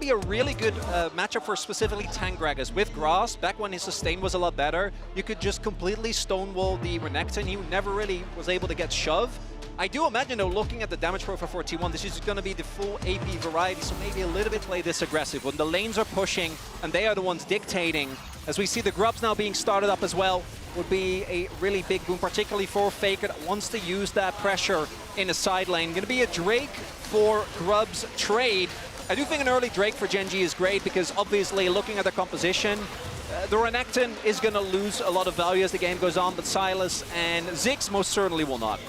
be a really good matchup for specifically tank Gragas. With Grass, back when his sustain was a lot better, you could just completely stonewall the Renekton. He never really was able to get shove. I do imagine, though, looking at the damage profile for T1, this is going to be the full AP variety, so maybe a little bit play this aggressive. When the lanes are pushing and they are the ones dictating, as we see the Grubs now being started up as well, would be a really big boom, particularly for Faker that wants to use that pressure in the side lane. Going to be a Drake for Grubs trade. I do think an early Drake for Gen G is great because obviously looking at the composition, the Renekton is going to lose a lot of value as the game goes on, but Sylas and Ziggs most certainly will not.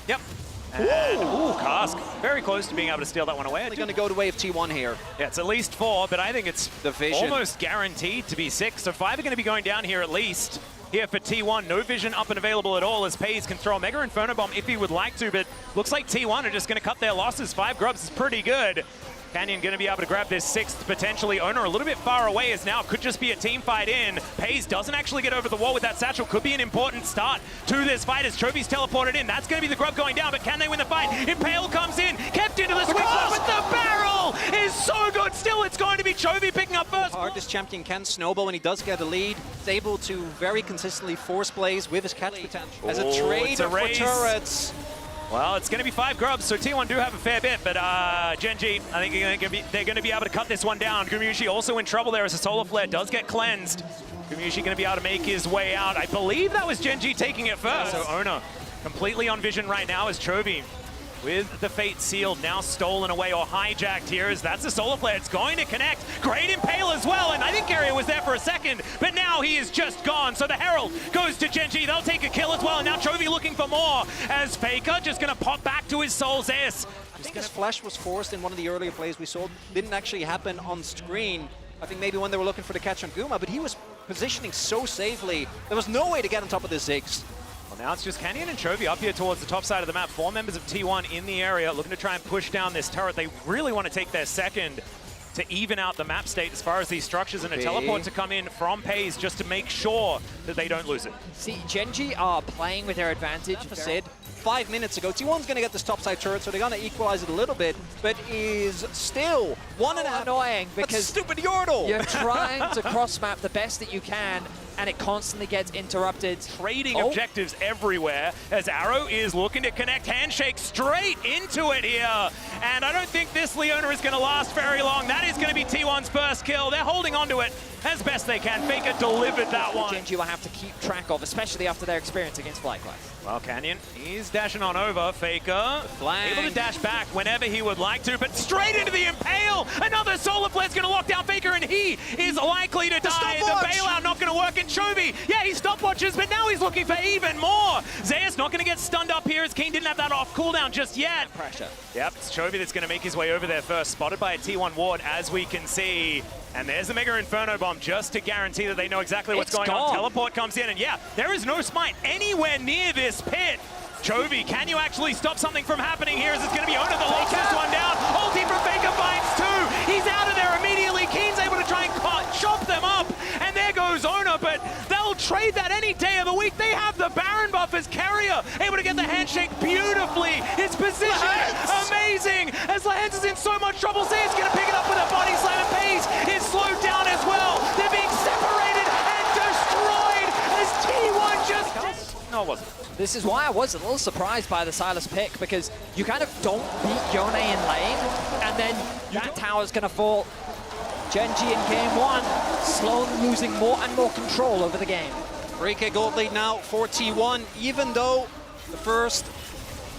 Yep. And, ooh, Cask. Very close to being able to steal that one away. They're going to go to wave T1 here. Yeah, it's at least 4, but I think it's the vision almost guaranteed to be 6. So 5 are going to be going down here at least. Here for T1, no vision up and available at all as Pays can throw a Mega Inferno Bomb if he would like to, but looks like T1 are just going to cut their losses. 5 Grubs is pretty good. Canyon going to be able to grab this 6th, potentially. Owner a little bit far away as now could just be a team fight in. Pays doesn't actually get over the wall with that satchel. Could be an important start to this fight as Chovy's teleported in. That's going to be the Grub going down, but can they win the fight? Impale comes in, kept into the sweet spot, but the barrel is so good. Still, it's going to be Chovy picking up first. Hard this champion can snowball when he does get a lead. He's able to very consistently force plays with his catch potential. As a trade for turrets. Well, it's going to be 5 Grubs, so T1 do have a fair bit, but Gen G, I think they're going to be able to cut this one down. Gumushi also in trouble there as a Solar Flare does get cleansed. Gumushi going to be able to make his way out. I believe that was Gen G taking it first. So Owner completely on vision right now as Chovy with the Fate sealed, now stolen away or hijacked here as that's a Solar Flare. It's going to connect. Great Impale as well, and I think Carrier was there for a second, but now he is just gone. So the Herald goes to Gen G. They'll take a kill as well, and now Chovy looking for more as Faker just going to pop back to his Soul Zeus. I think his flash was forced in one of the earlier plays we saw. Didn't actually happen on screen. I think maybe when they were looking for the catch on Guma, but he was positioning so safely. There was no way to get on top of the Ziggs. Well, now it's just Canyon and Chovy up here towards the top side of the map. 4 members of T1 in the area looking to try and push down this turret. They really want to take their second to even out the map state as far as these structures, and a teleport to come in from Pays just to make sure that they don't lose it. See, Gen G are playing with their advantage. Said 5 minutes ago, T1's going to get this topside turret, so they're going to equalize it a little bit, but is still 1.5. Annoying because stupid Yordle. You're trying to cross map the best that you can, and it constantly gets interrupted. Trading objectives everywhere as Arrow is looking to connect Handshake straight into it here. And I don't think this Leona is going to last very long. That is going to be T1's first kill. They're holding onto it as best they can. Faker delivered that one. Gen G will have to keep track of, especially after their experience against FlyQuest. Well, Canyon, he's dashing on over. Faker able to dash back whenever he would like to, but straight into the Impale. Another Solar Flare's going to lock down Faker, and he is likely to die. The bailout not going to work. And Chovy, yeah, he stopwatches, but now he's looking for even more. Zeus not going to get stunned up here as Keen didn't have that off cooldown just yet. Pressure. Yep, it's Chovy that's going to make his way over there first. Spotted by a T1 ward, as we can see. And there's the Mega Inferno Bomb just to guarantee that they know exactly what's going on. Teleport comes in, and yeah, there is no smite anywhere near this pit. Chovy, can you actually stop something from happening here? As it's going to be Owner that locks this one down. Ulti from Faker finds 2. He's out of there immediately. Keen's able to try and chop them up. And there goes Owner, but they'll trade that any day of the week. They have the Baron buff as Carrier, able to get the handshake beautifully. His position, amazing. As Lehens is in so much trouble, Zay's going to pick it up with a body slam, and Pays is slowed down as well. They're being separated and destroyed as T1 just... No, it wasn't. This is why I was a little surprised by the Sylas pick, because you kind of don't beat Yone in lane, and then that tower's going to fall. Gen G in game 1, slowly losing more and more control over the game. 3K gold lead now for T1, even though the first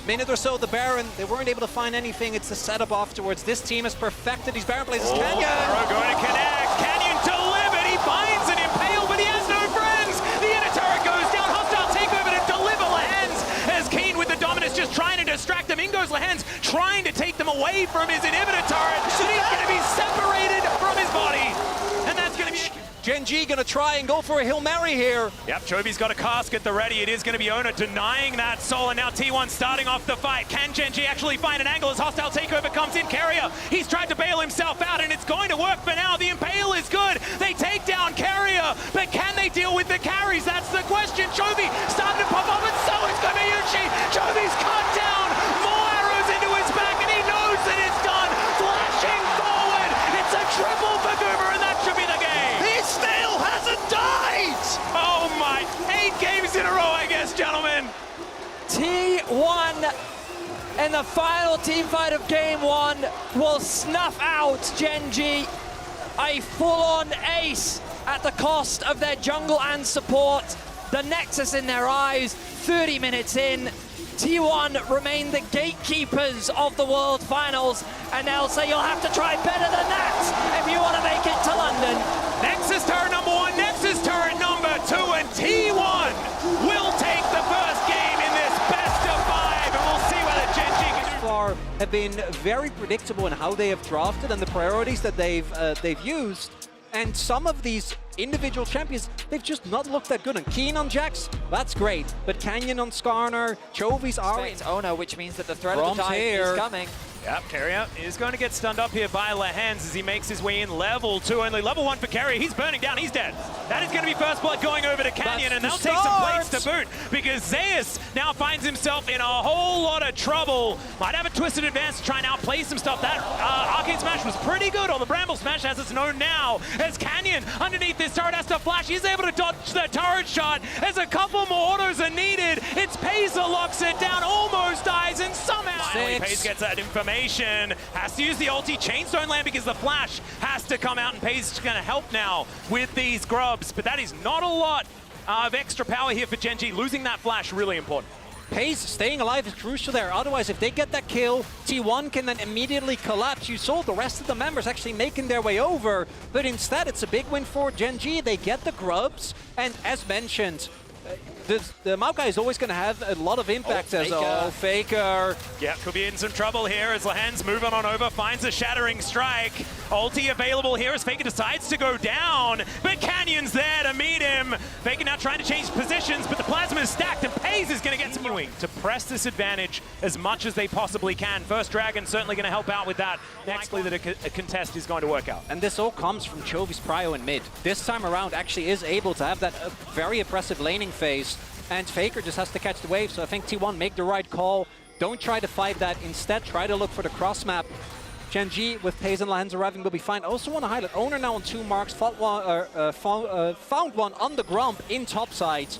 minute or so, the Baron, they weren't able to find anything. It's the setup afterwards. This team has perfected these Baron plays. Canyon! Arrow going to connect. Canyon delivered. He finds an Impale, but he has no friends. The inner turret goes down. Hostile takeover to deliver Lehens as Keen with the dominance just trying to distract him. In goes Lehens, trying to take them away from his inhibitor turret. But he's going to be separated from his body. And that's going to be... Gen G gonna try and go for a Hail Mary here. Yep, Chovy's got a cask at the ready. It is gonna be Owner denying that soul, and now T1 starting off the fight. Can Gen G actually find an angle as hostile takeover comes in? Carrier, he's tried to bail himself out, and it's going to work for now. The Impale is good. They take down Carrier, but can they deal with the carries? That's the question. Chovy starting to pop up, and so is Gumushi. Chovy's cut down. More arrows into his back, and he knows that it's done. Flashing forward. It's a one in the final team fight of game one will snuff out Gen.G. A full-on ace at the cost of their jungle and support. The Nexus in their eyes, 30 minutes in. T1 remain the gatekeepers of the World Finals, and they'll say you'll have to try better than that if you want to make it to London. Nexus turret number one, Nexus turret number two, and T1 will take the first game in this best of five, and we'll see whether Gen.G can do. Far have been very predictable in how they have drafted and the priorities that they've used. And some of these individual champions, they've just not looked that good. And Keen on Jax, that's great. But Canyon on Skarner, Chovy's Ari. Ono, which means that the threat of the time is coming. Yep, Carrier is going to get stunned up here by Lehens as he makes his way in level 2. Only level 1 for Carrier. He's burning down. He's dead. That is going to be first blood going over to Canyon, and they'll take some plates to boot because Zeus now finds himself in a whole lot of trouble. Might have a twisted advance to try and outplay some stuff. That Arcane Smash was pretty good, or the Bramble Smash as it's known now. As Canyon underneath this turret has to flash. He's able to dodge the turret shot as a couple more autos are needed. It's Paze that locks it down, almost dies, and somehow finally Paze gets that information. Has to use the ulti. Chainstone land because the flash has to come out, and Paze is going to help now with these grubs. But that is not a lot of extra power here for Gen.G. Losing that flash, really important. Paze staying alive is crucial there. Otherwise, if they get that kill, T1 can then immediately collapse. You saw the rest of the members actually making their way over, but instead it's a big win for Gen.G. They get the grubs, and as mentioned, the Maokai is always going to have a lot of impact as Faker. Yeah, could be in some trouble here as Lehens moving on over, finds a shattering strike. Ulti available here as Faker decides to go down, but Canyon's there to meet him. Faker now trying to change positions, but the plasma is stacked, and Paze is going to get some doing to press this advantage as much as they possibly can. First Dragon certainly going to help out with that. Nextly that a contest is going to work out. And this all comes from Chovy's prio in mid. This time around actually is able to have that very oppressive laning phase, and Faker just has to catch the wave. So I think T1 make the right call. Don't try to fight that. Instead, try to look for the cross map. Gen.G with Paze and Lehens arriving will be fine. I also want to highlight Owner now on 2 marks, found one on the Grump in top sides.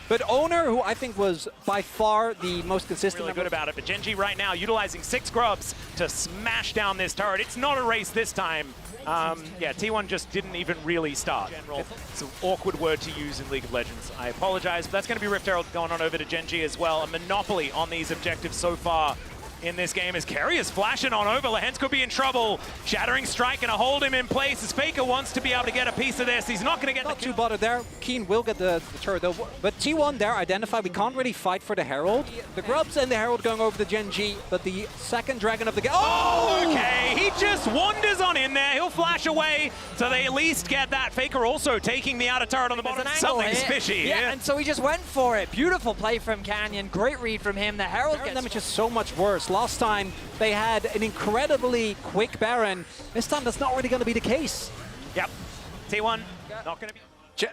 But Owner, who I think was by far the most consistent. Really good about it, but Gen.G right now utilizing 6 grubs to smash down this turret. It's not a race this time. Yeah, T1 just didn't even really start. It's an awkward word to use in League of Legends. I apologize, but that's going to be Rift Herald going on over to Gen.G as well. A monopoly on these objectives so far in this game as Carrier's flashing on over. Lehens could be in trouble. Shattering strike going to hold him in place as Faker wants to be able to get a piece of this. He's not going to get not too bothered there. Keen will get the turret though. But T1 there identified. We can't really fight for the Herald. The Grubs and the Herald going over to Gen.G, but the second Dragon of the game. Oh, okay. He just wanders on in there. He'll flash away, so they at least get that. Faker also taking the outer turret on the bottom. Something's fishy. Yeah, and so he just went for it. Beautiful play from Canyon. Great read from him. The Herald gets damage is so much worse. Last time they had an incredibly quick Baron. This time that's not really going to be the case. Yep. T1 not going to be.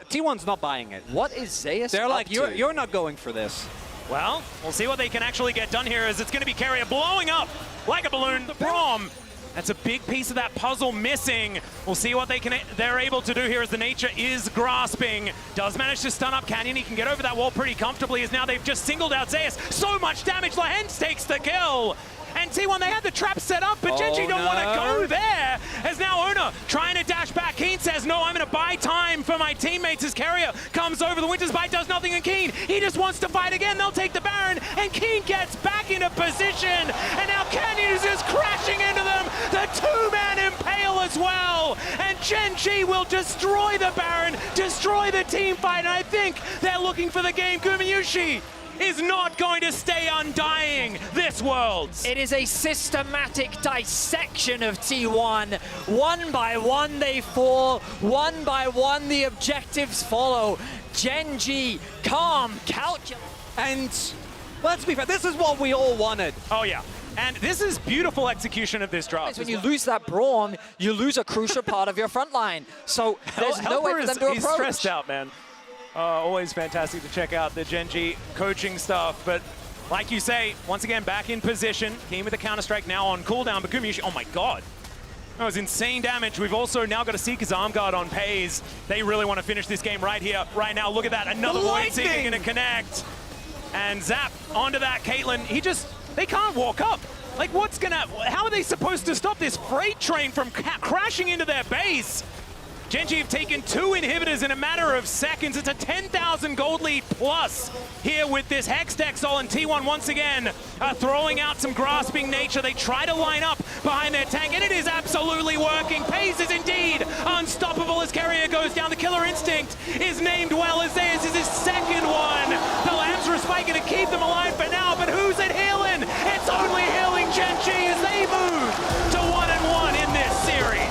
T1's not buying it. What is Zeus? They're like, you're not going for this. Well, we'll see what they can actually get done here as it's going to be Carrier blowing up like a balloon. The Braum. That's a big piece of that puzzle missing. We'll see what they're able to do here as the nature is grasping. Does manage to stun up Canyon. He can get over that wall pretty comfortably as now they've just singled out Zeus. So much damage. Lehens takes the kill. And T1, they had the trap set up, but Gen.G don't want to go there. As now Ona trying to dash back. Keen says, no, I'm going to buy time for my teammates as Carrier comes over. The Winter's Bite does nothing in Keen. He just wants to fight again. They'll take the Baron, and Keen gets back into position. And now Canyon is just crashing into them. The 2-man impale as well. And Gen.G will destroy the Baron, destroy the team fight. And I think they're looking for the game. Gumayushi is not going to stay undying this Worlds. It is a systematic dissection of T1. One by one they fall, one by one the objectives follow. Gen.G, calm, calculate. And let's be fair, this is what we all wanted. Oh yeah. And this is beautiful execution of this draft. When you lose that Braum, you lose a crucial part of your front line. So there's no way for them to approach. He's stressed out, man. Always fantastic to check out the Gen.G coaching stuff, but like you say, once again, back in position. Keen with the Counter-Strike now on cooldown, but Gumayushi, oh my god. That was insane damage. We've also now got a Seeker's Arm Guard on Paze. They really want to finish this game right here, right now. Look at that, another Void Seeker going to connect. And Zap onto that Caitlyn. They can't walk up. Like, how are they supposed to stop this freight train from crashing into their base? Gen.G have taken 2 inhibitors in a matter of seconds. It's a 10,000 gold lead plus here with this Hex Dexol, and T1 once again throwing out some grasping nature. They try to line up behind their tank, and it is absolutely working. Paze is indeed unstoppable as Carrier goes down. The Killer Instinct is named well as theirs is his second one. The Lambs Respite going to keep them alive for now, but who's it healing? It's only healing Gen.G as they move to 1-1 in this series.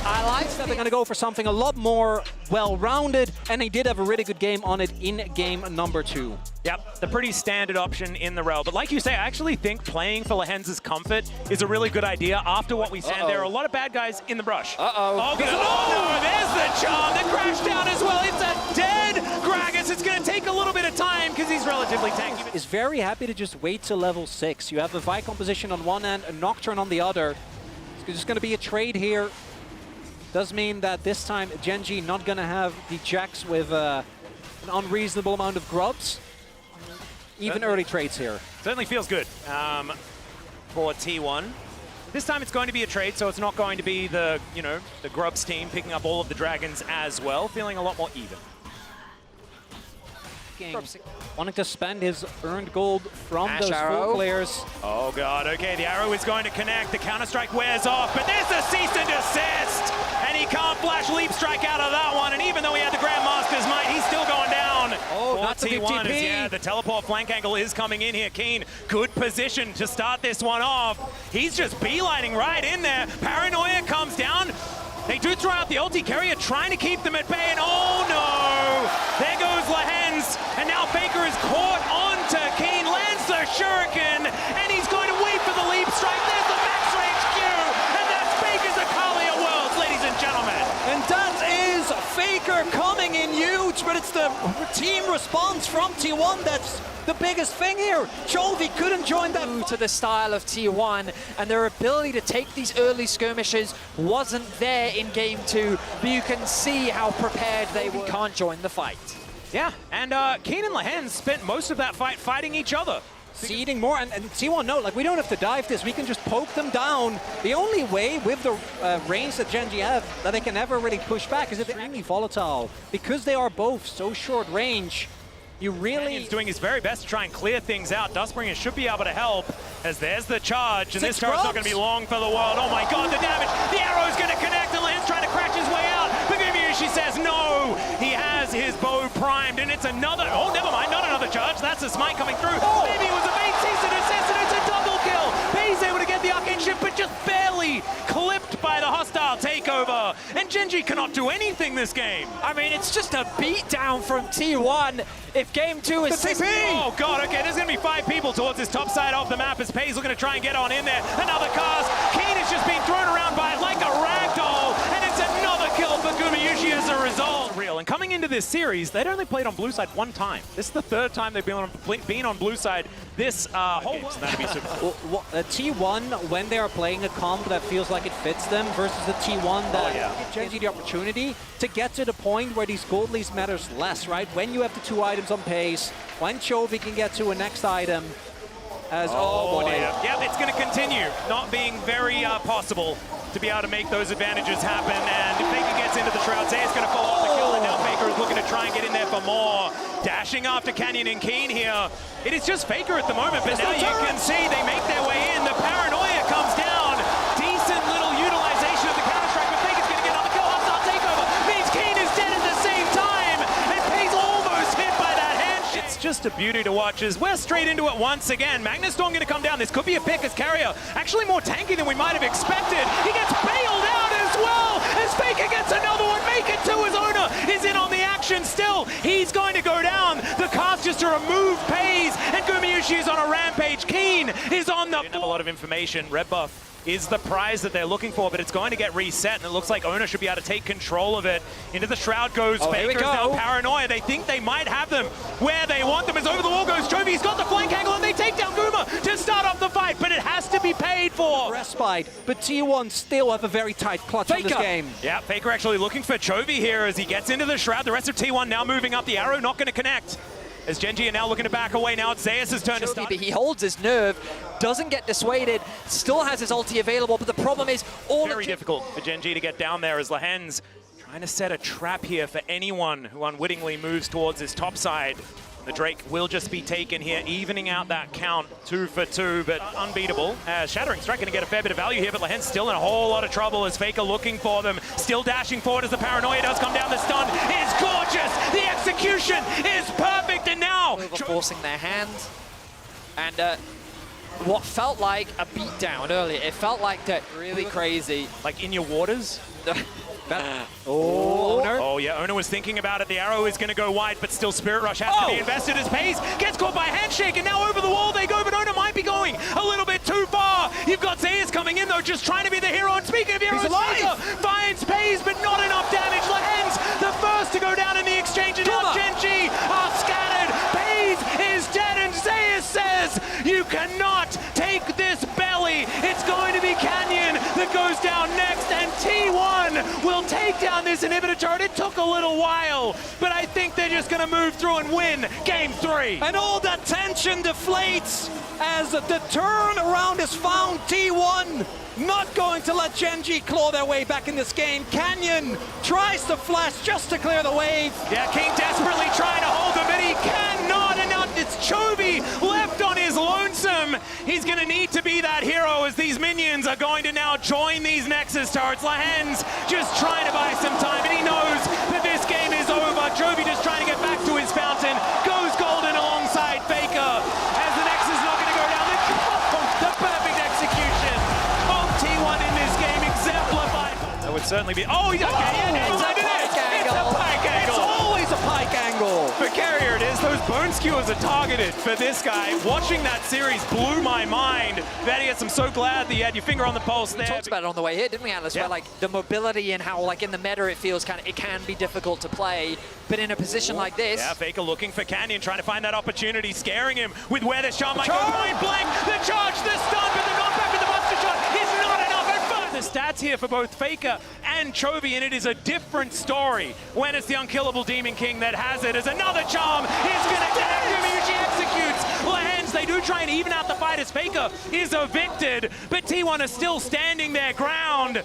I like that they're going to go for something a lot more well-rounded, and they did have a really good game on it in game number 2. Yep, the pretty standard option in the rel. But like you say, I actually think playing for Lehenz's comfort is a really good idea after what we said. There are a lot of bad guys in the brush. Oh no, there's the charm that crashed down as well. It's a dead Gragas. It's going to take a little bit of time because he's relatively tanky. Is very happy to just wait till level 6. You have a Vi composition on one end, a Nocturne on the other. It's just going to be a trade here. Does mean that this time Gen.G not going to have the Jax with an unreasonable amount of grubs. Even early trades here. Certainly feels good for T1. This time it's going to be a trade, so it's not going to be the grubs team picking up all of the dragons as well. Feeling a lot more even. Wanting to spend his earned gold from Ash those arrow. 4 players. Oh god, okay, the arrow is going to connect. The Counter-Strike wears off, but there's the cease and desist! And he can't flash Leap Strike out of that one, and even though he had the Grandmaster's might, he's still going down. Oh, not the T1 TP. yeah, the teleport flank angle is coming in here. Keen, good position to start this one off. He's just beelining right in there. Paranoia comes down. They do throw out the ulti. Carrier trying to keep them at bay, and oh no! There goes Lehenz, and now Faker is caught onto Keen, lands the Shuriken, and he's going to wait for the Leap Strike. There's the max range Q, and that's Faker's Akalia Worlds, ladies and gentlemen. And that is Faker coming in huge, but it's the team response from T1 that's the biggest thing here. Chovy couldn't join that. to the style of T1, and their ability to take these early skirmishes wasn't there in game 2, but you can see how prepared they were. Can't join the fight. Yeah, and Keen and Lehenz spent most of that fight fighting each other. Seeding more, and T1, no, like we don't have to dive this, we can just poke them down. The only way with the range that Gen.G have that they can never really push back is if they're extremely volatile. Because they are both so short range, you really... He's doing his very best to try and clear things out. Dustbringer should be able to help, as there's the charge, and this turret's not going to be long for the world. Oh my god, the damage! The arrow's going to connect, and Lehenz trying to crash his way out. She says no! He has his bow primed, and it's another... Oh, never mind, not another charge. That's a smite coming through. Oh. Maybe it was a bait cease and desist, and it's a double kill! He's able to get the arcane ship, but just barely clipped by the hostile takeover. And Gen.G cannot do anything this game. I mean, it's just a beatdown from T1. If game 2 is... Oh god, okay, there's going to be 5 people towards this top side of the map as Paze looking to try and get on in there. Another cast. Keen is just being thrown around by it like a ragdoll, and it's another kill for Gumayushi as a result. Real. And coming into this series, they'd only played on blue side 1 time. This is the 3rd time they've been on blue side this whole game. So that'd be super. T1, when they are playing a comp that feels like it fits them, versus the T1 that gives Gen.G the opportunity to get to the point where these gold leads matters less, right? When you have the 2 items on pace, when Chovy can get to a next item, as oh boy. Yep, it's going to continue not being very possible to be able to make those advantages happen. And if Faker gets into the Shroud, Zay's going to fall off the kill, and now Faker is looking to try and get in there for more. Dashing after Canyon and Keen here. It is just Faker at the moment, but now you can see they make their way in. The Paranoia comes down. Decent little utilization of the Counter-Strike, but Faker's going to get another kill. Hostile takeover means Keen is dead at the same time, and Paze almost hit by that handshake. It's just a beauty to watch as we're straight into it once again. Magnus Storm going to come down. This could be a pick as Carrier. Actually more tanky than we might have expected. He gets bailed out as well as Faker gets another one. Make it to his owner. Is in on the action still. He's going to go down. The cast just to remove Paze, and Gumayushi is on a rampage. Keen is on the... Didn't have a lot of information. Red buff is the prize that they're looking for, but it's going to get reset, and it looks like Owner should be able to take control of it. Into the Shroud goes Faker, is now Paranoia. They think they might have them where they want them, as over the wall goes Chovy. He's got the flank angle, and they take down Guma to start off the fight, but it has to be paid for. Respite, but T1 still have a very tight clutch on this game. Yeah, Faker actually looking for Chovy here as he gets into the Shroud. The rest of T1 now moving up. The arrow not going to connect. as Genji are now looking to back away. Now it's Zeus' turn to start. He holds his nerve, doesn't get dissuaded, still has his ulti available, but the problem is all Very difficult for Genji to get down there as Lahen's trying to set a trap here for anyone who unwittingly moves towards his top side. The Drake will just be taken here, evening out that count 2 for 2, but unbeatable. Shattering Strike going to get a fair bit of value here, but Lahen's still in a whole lot of trouble as Faker looking for them. Still dashing forward as the paranoia does come down. The stun is gorgeous. The execution is perfect, and now forcing their hand. And what felt like a beatdown earlier, it felt like that really crazy. Like in your waters? Oh, yeah, Owner was thinking about it. The arrow is going to go wide, but still Spirit Rush has to be invested as Pace gets caught by Handshake, and now over the wall they go, but Owner might be going a little bit too far. You've got Zeus coming in, though, just trying to be the hero. And speaking of heroes, Faker finds Pace, but not enough damage. Lahen's the first to go down in the exchange, and now Genji are scattered. Pace is dead, and Zeus says, you cannot take this belly. It's going to be Canyon that goes down next, and T1 will take down this inhibitor turret. It took a little while, but I think they're just going to move through and win Game 3. And all that tension deflates as the turnaround is found. T1 not going to let Genji claw their way back in this game. Canyon tries to flash just to clear the wave. Yeah, King desperately trying to hold him, but he cannot, and now it's Chovy left on his lonesome. He's going to need to be that hero as these minions are going to now join these Nexus turrets. Lahen's just trying to buy some time, and he knows that this game is over. Chovy just trying to get back to his fountain. Goes golden alongside Faker as the Nexus is not going to go down. The perfect execution of T1 in this game exemplified. That would certainly be... Oh, okay, it's a pike angle. It's a pike angle. It's always a pike angle. For Carrier it is. Those bone skewers are targeted for this guy. Watching that series blew my mind. Vadius, I'm so glad that you had your finger on the pulse there. We talked about it on the way here, didn't we, Atlas? Yeah. Where like the mobility and how like in the meta it feels it can be difficult to play, but in a position like this. Yeah, Faker looking for Canyon, trying to find that opportunity, scaring him with where the shot might go. Point blank, the charge, the stun, but the knockback with the buster shot is not enough. The stats here for both Faker and Chovy, and it is a different story when it's the unkillable Demon King that has it. As another charm is going to connect him. Yuji executes. Lahen's, they do try and even out the fight as Faker is evicted, but T1 is still standing their ground.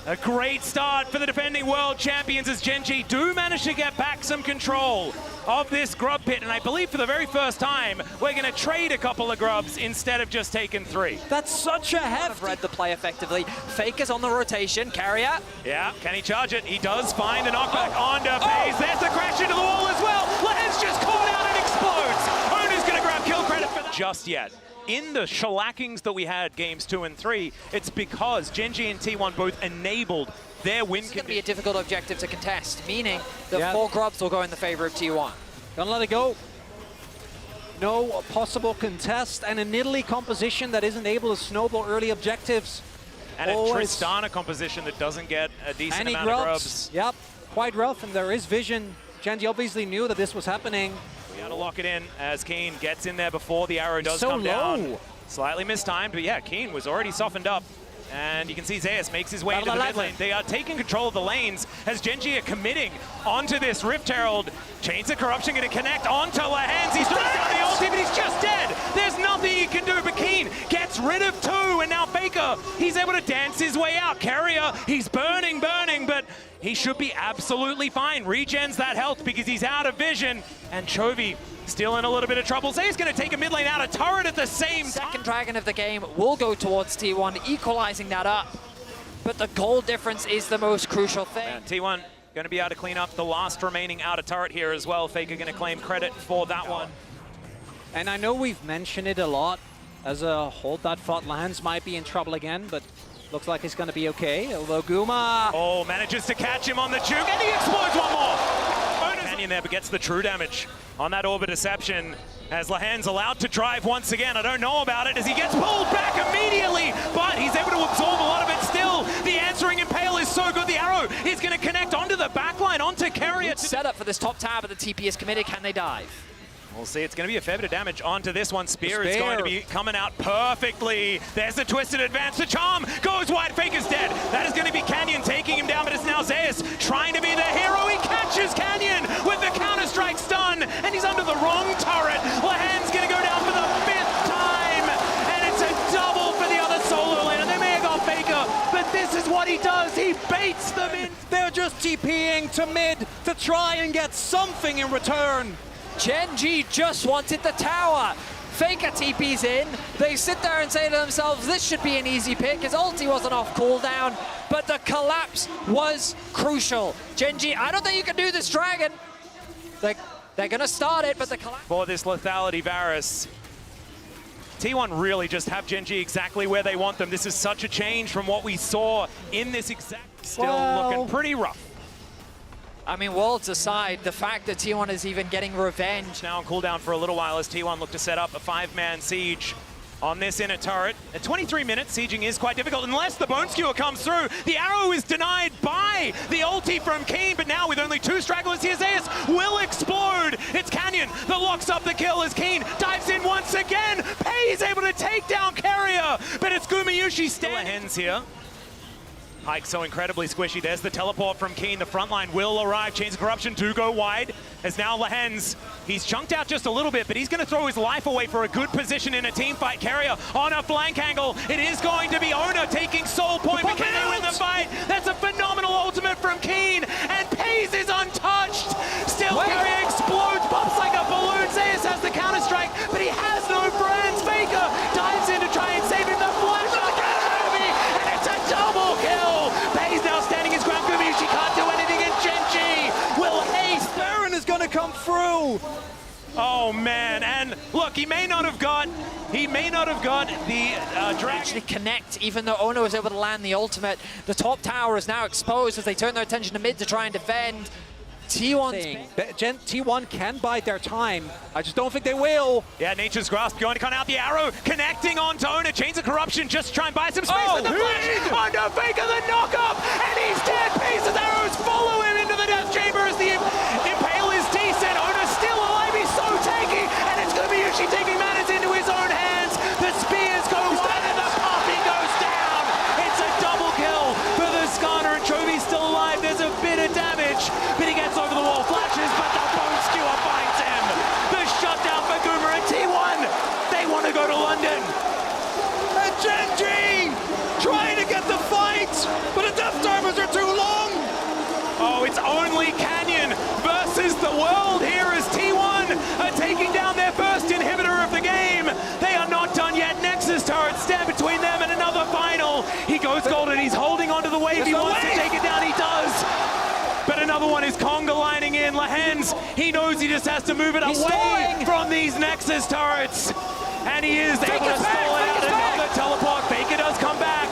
A great start for the defending world champions as Genji do manage to get back some control of this grub pit, and I believe for the very first time we're going to trade a couple of grubs instead of just taking 3. That's such a hefty... I've read the play effectively. Faker's on the rotation. Carrier. Yeah, can he charge it? He does find a knockback onto Pace. There's the crash into the wall as well. Lahen's just caught out and explodes. Owner's going to grab kill credit for that. Just yet. In the shellackings that we had games 2 and 3, it's because Genji and T1 both enabled their win. This is going to be a difficult objective to contest, meaning the 4 grubs will go in the favor of T1. Don't let it go. No possible contest, and a Nidalee composition that isn't able to snowball early objectives. And a Tristana composition that doesn't get a decent amount of grubs. Yep, quite rough, and there is vision. Genji obviously knew that this was happening. We got to lock it in as Keen gets in there before the arrow does come down. Slightly mistimed, but yeah, Keen was already softened up. And you can see Zeus makes his way into the mid lane. They are taking control of the lanes as Genji are committing onto this Rift Herald. Chains of Corruption going to connect onto Lahen's. He's throwing down the ulti, but he's just dead. There's nothing he can do, but Keen gets rid of 2, and now Faker, he's able to dance his way out. Carrier, he's burning, but he should be absolutely fine. Regens that health because he's out of vision. And Chovy still in a little bit of trouble. Zay's going to take a mid lane out of turret at the same time. Second dragon of the game will go towards T1, equalizing that up. But the goal difference is the most crucial thing. And T1 going to be able to clean up the last remaining outer turret here as well. Faker going to claim credit for that one. And I know we've mentioned it a lot as a hold that fought lands might be in trouble again, but looks like he's going to be okay. Although Guma... Oh, manages to catch him on the juke, and he explodes one more. Canyon there, but gets the true damage on that Orbit Deception as Lahen's allowed to drive once again. I don't know about it as he gets pulled back immediately, but he's able to absorb a lot of it still. The answering Impale is so good. The arrow is going to connect onto the backline, onto Carrier. Set up for this top tower, but the TP is committed. Can they dive? We'll see. It's going to be a fair bit of damage onto this one. Spear is going to be coming out perfectly. There's the twisted advance. The charm goes wide. Faker's dead. That is going to be Canyon taking him down, but it's now Zeus trying to be the hero. He catches Canyon with the counter-strike stun, and he's under the wrong Genji baits them in. They're just TPing to mid to try and get something in return. Genji just wanted the tower. Faker TP's in. They sit there and say to themselves, this should be an easy pick. His ulti wasn't off cooldown, but the collapse was crucial. Genji, I don't think you can do this, Dragon. They're going to start it, but the collapse... For this lethality, Varus. T1 really just have Genji exactly where they want them. This is such a change from what we saw in this exact... Still looking pretty rough. I mean, worlds aside, the fact that T1 is even getting revenge. Now on cooldown for a little while as T1 look to set up a 5-man siege on this inner turret. At 23 minutes, sieging is quite difficult unless the Bone Skewer comes through. The arrow is denied by the ulti from Keen, but now with only 2 stragglers here, Zeus will explode. It's Canyon that locks up the kill as Keen dives in once again. Pei's able to take down Carrier, but it's Gumayushi hands here. Ike so incredibly squishy. There's the teleport from Keen. The front line will arrive. Chains of Corruption do go wide. As now Lehens, he's chunked out just a little bit, but he's going to throw his life away for a good position in a team fight. Carrier on a flank angle. It is going to be Ona taking soul point, but can they win the fight? That's a phenomenal ultimate from Keen, and Pace is untouched. Still Carrier explodes, pops like a balloon. Zeus has the counter-strike, but he has no friends. Faker dives in to try and save him. The flash on Kirby, and it's a double kill. Pace now standing his ground. Gumayushi can't do anything, and Genji will ace. Baron is going to come through. Oh man, and look, he may not have got the Actually connect, even though Ono was able to land the ultimate. The top tower is now exposed as they turn their attention to mid to try and defend. T1 can bide their time. I just don't think they will. Yeah, Nature's Grasp going to cut out the arrow, connecting onto Ona. Chains of Corruption just to try and buy some space with the flash. Onto Faker, the knock-up, and he's dead. Pieces arrows follow him into the death chamber as the Impale is decent. Ona's still alive, he's so tanky, and it's Gumayushi taking matters into his own hands. The spears go wide and the coffee goes down. It's a double kill for the Skarner, and Chovy's still alive. There's a bit of damage, but he gets over the wall, flashes, but the Bone Skewer finds him. The shutdown for Goomer and T1. They want to go to London. And Genji trying to get the fight, but the death timers are too long. Oh, it's only Canyon versus the world here as T1 are taking down their first inhibitor of the game. They are not done yet. Nexus turrets stand between them and another final. He goes golden. He's holding onto the wave. He wants to take it down. He does. But another one is Conga lining in. Lehens, he knows he just has to move it away from these Nexus turrets. And he is able to stall out another teleport. Faker does come back.